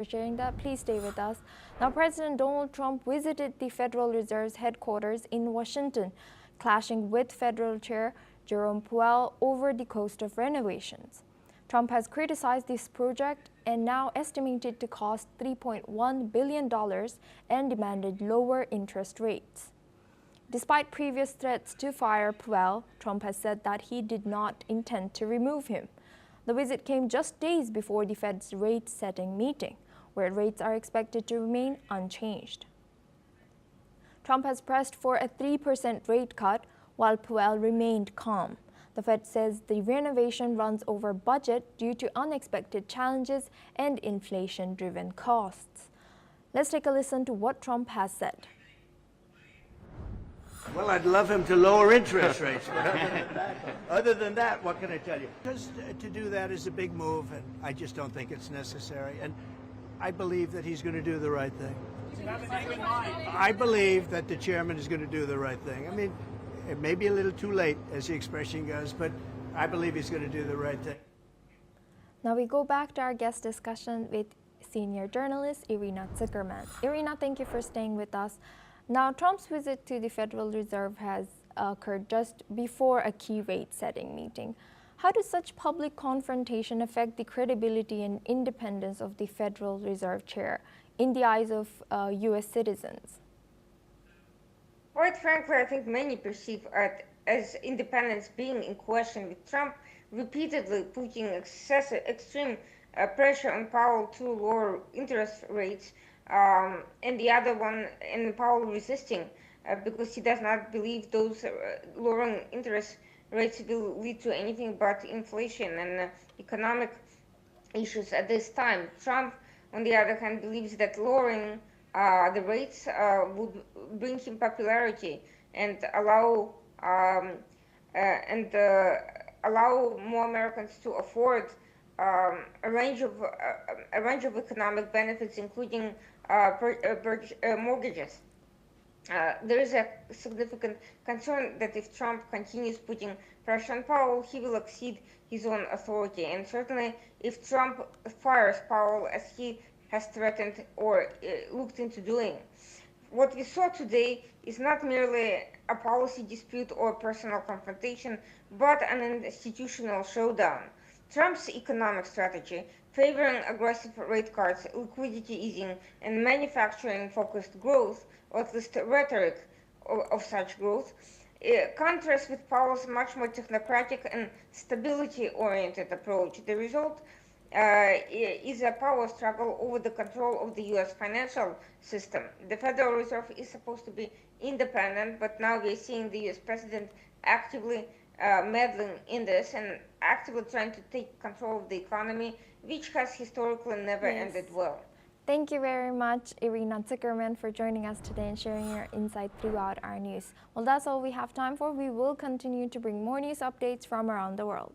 for sharing that. Please stay with us. Now, President Donald Trump visited the Federal Reserve's headquarters in Washington, clashing with Federal Chair Jerome Powell over the cost of renovations. Trump has criticized this project and now estimated to cost $3.1 billion and demanded lower interest rates. Despite previous threats to fire Powell, Trump has said that he did not intend to remove him. The visit came just days before the Fed's rate-setting meeting, where rates are expected to remain unchanged. Trump has pressed for a 3% rate cut, while Powell remained calm. The Fed says the renovation runs over budget due to unexpected challenges and inflation-driven costs. Let's take a listen to what Trump has said. Well, I'd love him to lower interest rates. Other than that, what can I tell you? Because to do that is a big move, and I just don't think it's necessary. And I believe that he's going to do the right thing. I believe that the chairman is going to do the right thing. I mean, it may be a little too late, as the expression goes, but I believe he's going to do the right thing. Now we go back to our guest discussion with senior journalist Irina Zuckerman. Irina, thank you for staying with us. Now, Trump's visit to the Federal Reserve has occurred just before a key rate-setting meeting. How does such public confrontation affect the credibility and independence of the Federal Reserve Chair in the eyes of U.S. citizens? Quite frankly, I think many perceive it as independence being in question, with Trump repeatedly putting extreme pressure on Powell to lower interest rates, and the other one, and Powell resisting because he does not believe those lowering interest rates will lead to anything but inflation and economic issues at this time. Trump, on the other hand, believes that lowering the rates would bring him popularity and allow more Americans to afford a range of economic benefits, including mortgages. There is a significant concern that if Trump continues putting pressure on Powell, he will exceed his own authority. And certainly, if Trump fires Powell, as he has threatened or looked into doing, what we saw today is not merely a policy dispute or personal confrontation, but an institutional showdown. Trump's economic strategy, favoring aggressive rate cuts, liquidity easing, and manufacturing-focused growth, or at least rhetoric of such growth, contrasts with Powell's much more technocratic and stability-oriented approach. The result is a power struggle over the control of the U.S. financial system. The Federal Reserve is supposed to be independent, but now we're seeing the U.S. president actively meddling in this and actively trying to take control of the economy, which has historically never ended well. Thank you very much, Irina Zuckerman, for joining us today and sharing your insight throughout our news. Well, that's all we have time for. We will continue to bring more news updates from around the world.